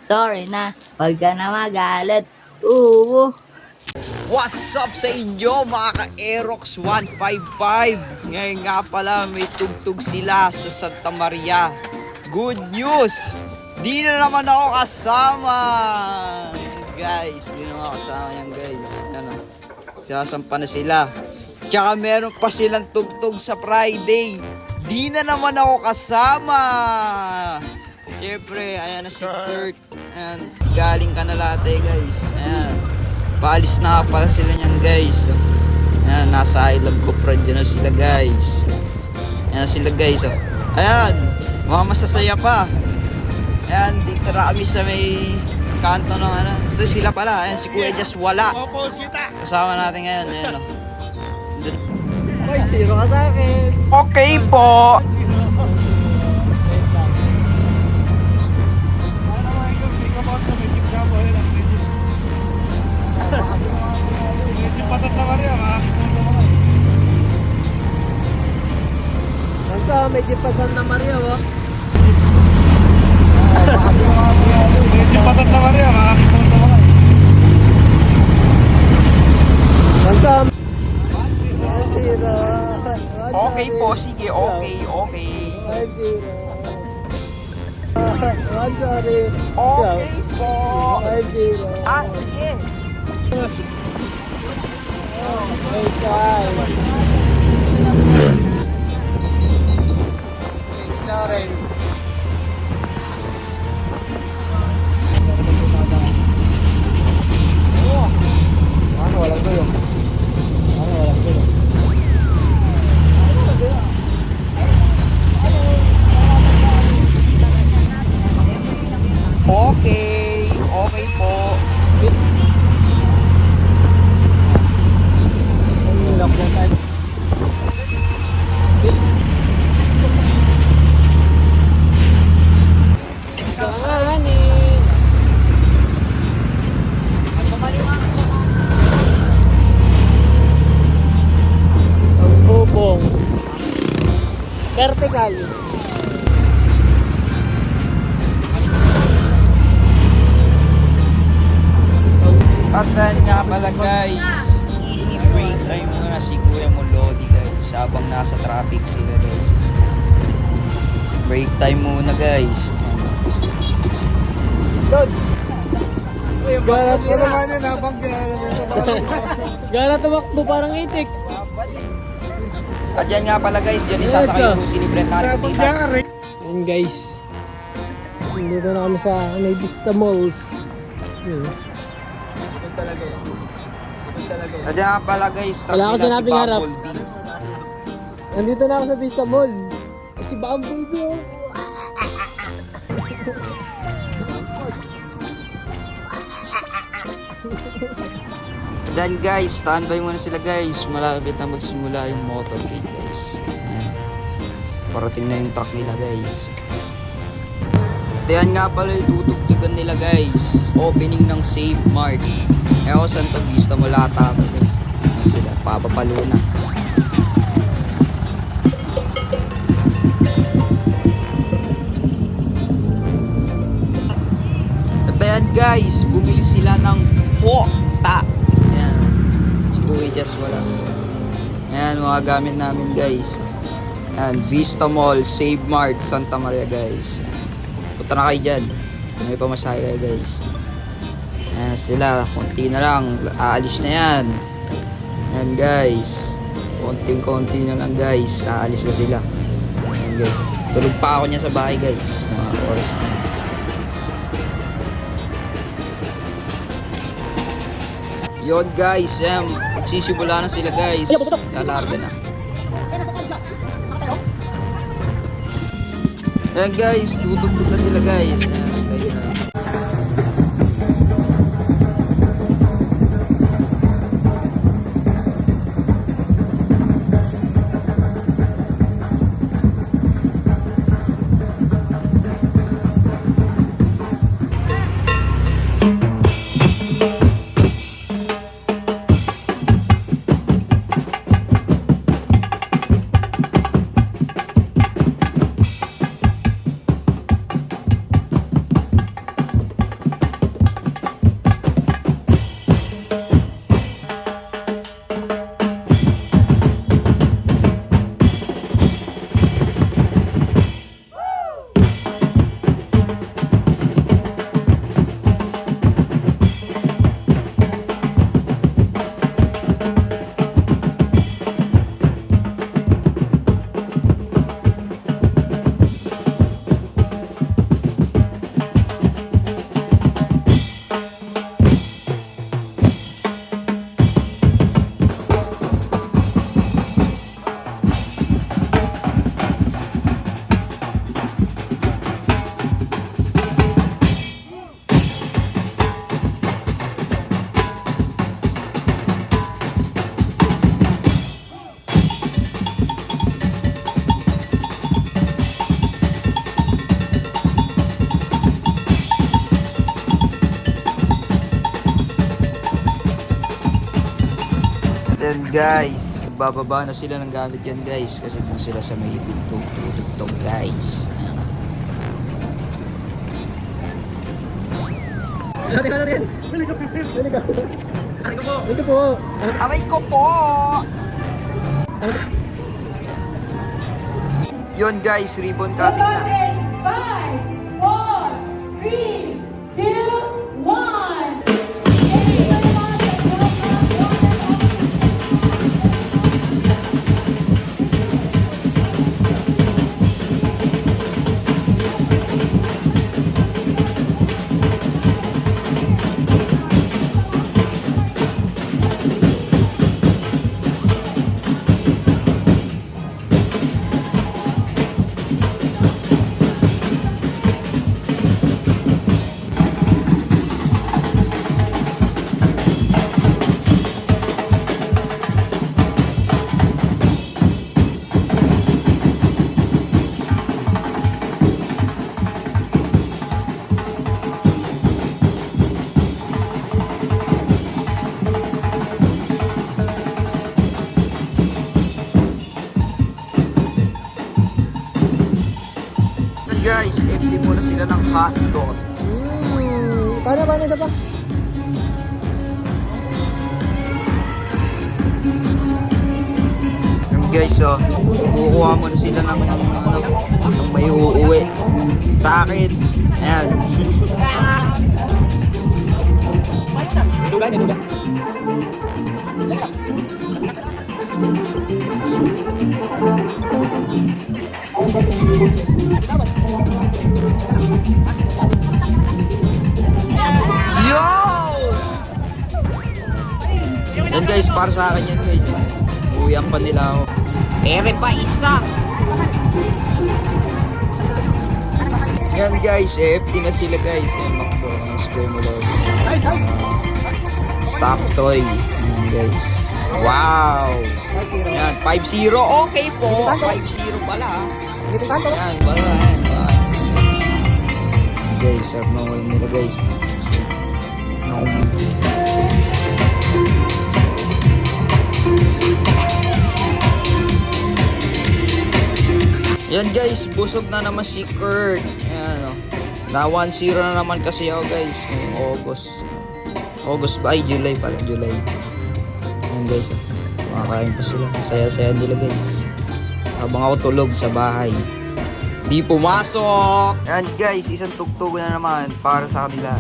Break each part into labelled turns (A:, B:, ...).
A: Sorry na, huwag ka na magalit. Oo.
B: What's up sa inyo mga ka-Aerox 155? Ngayon nga pala may tugtog sila sa Santa Maria. Good news! Di na naman ako kasama! Guys, di na ako kasama yan guys. Ano, sasampa na sila. Tsaka meron pa silang tugtog sa Friday. Di na naman ako kasama! Siyempre, ayan na si Kurt. Ayan, galing Canalate guys. Ayan. Paalis na pala sila niyan guys. Ayan, nasa I Love Cupra dyan na sila guys. Ayan sila guys. Ayan, mga masasaya pa. Ayan, dito na kami sa may kanto ng ano. So sila pala, ayan si Kuya Just wala. Kasama natin ngayon. Ayan o.
C: Ay, zero ka sa akin.
B: Okay po.
C: Sa medyo pa Santa Maria, oh.
D: Medyo pa Santa Maria,
C: Sa
B: Okay po, sige, okay, okay.
C: 5-0. I'm sorry.
B: Okay po.
C: 5-0.
B: Ah, sige.
C: Ano, walang gulong. Ano, walang gulong.
B: Okay, okay po.
C: Ang hilak na tayo. Ang bubong. Vertical.
B: At then nga pala guys, i-break time muna si Kuya Molody guys habang nasa traffic sila guys. Break time muna guys.
C: Gara
D: Ano naman yun, habang
C: Gara tumakbo parang itik.
B: At yan nga pala guys, dyan isasakay yung si ni Brent Narcotita.
C: Yan guys. Dito na kami sa May Vista Malls. Yun.
B: At yan nga pala guys,
C: Wala ako
B: truck nila si
C: sinabing harap.
B: Bumblebee.
C: Nandito na ako sa Vista Mall. Si Bumblebee, oh.
B: At yan guys, standby muna sila guys. Malapit na magsimula yung motorcade guys. Ayan. Parating na yung truck nila guys. At yan nga pala yung tutugtugan nila guys. Opening ng Save Mart. Ewan Santa Vista mula tato guys. Ayan sila, papapalo na. At ayan guys, bumili sila ng Hota. Ayan. Si Kuya Just wala. Ayan, mga gamit namin guys. Ayan, Vista Mall, Save Mart, Santa Maria guys. Punta na kayo dyan. May pamasahe kayo guys. Ayan sila, konti na lang. Aalis na yan. Ayan guys. Konting-konti na lang guys. Aalis na sila. Ayan guys. Tulog pa ako niya sa bahay guys. Mga oras na. Yun guys, magsisimula na sila guys. Lalarga na. Ayan guys, tutugtog na sila guys. Ayan, kayo na. guys, bababa na sila ng gamit yan guys. Kasi doon sila sa may tugtog guys. Ayan.
C: Ito po.
B: Aray ko po! Yun guys, ribbon cutting na.
E: 5, 4, 3, 2, 1.
B: Guys, empty muna sila ng hotdog.
C: Paano isa pa?
B: Yan guys, oh, kukuha muna sila ng may uuwi sa akin. Ayan.
C: Duga, may duga.
B: Yo! Yan guys, para sa akin yan guys. Uwihan pa nila ako. Ere pa isa! Yan guys, empty na sila guys. Yan, McDonald's Cremolo. Stock toy. Yan guys. Wow! Yan, 5-0. Okay po. 5-0 pala ha. Yan, wala yan. Guys, sarap na wala nila guys. Yan guys, busog na naman si Kurt. Ayan, oh. Na 1-0 na naman kasi ako guys. Ngayong August ba? Ay, July pala. July. Ayan guys, oh. Makakain pa sila. Saya-saya nila guys. Habang ako tulog sa bahay. Di pumasok! Ayan guys, isang tugtog na naman para sa kanila.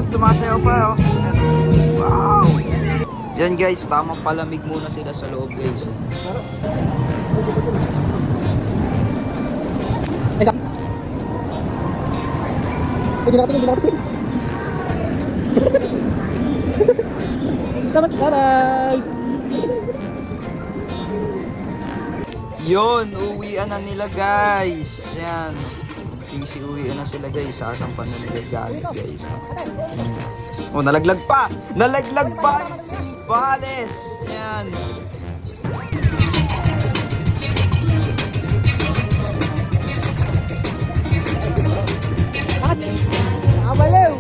B: Sumasayaw pa, oh. Yan. Wow! Yan guys, tamang palamig muna sila sa loob guys.
C: Isa. Hindi nakatingin. Salamat, bye-bye!
B: Yun, uwian na nila guys. Yan. Uwian na sila guys. Sasampan na nila gamit guys. Oh, nalaglag pa! Nalaglag pa! Bales! Yan.
C: Abalew!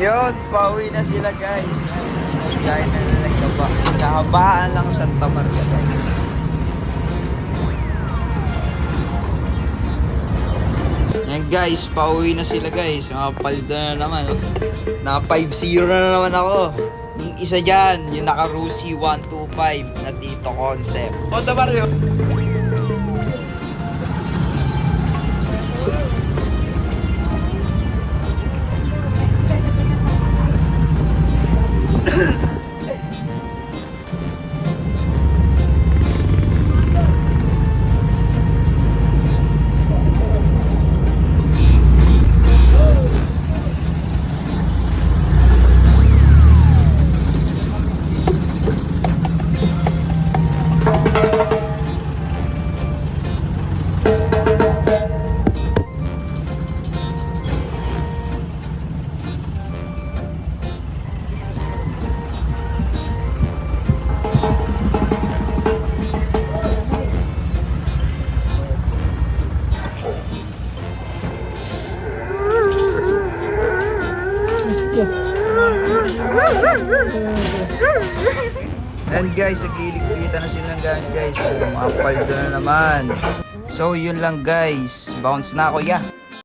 B: Yun, pauwi na sila guys. Gaya na nalagkaba. Kahabaan lang Santa Maria guys. Yan guys, pauwi na sila guys. Nakapalda na naman. Na 5-0 na naman ako. Yung isa dyan, yung naka-Rusi 125 na Tito Concept.
D: Honda Mario.
B: And guys, nagliligpitan na sila ng gamit guys. Mga paldo na naman. So yun lang guys. Bounce na ako, yeah.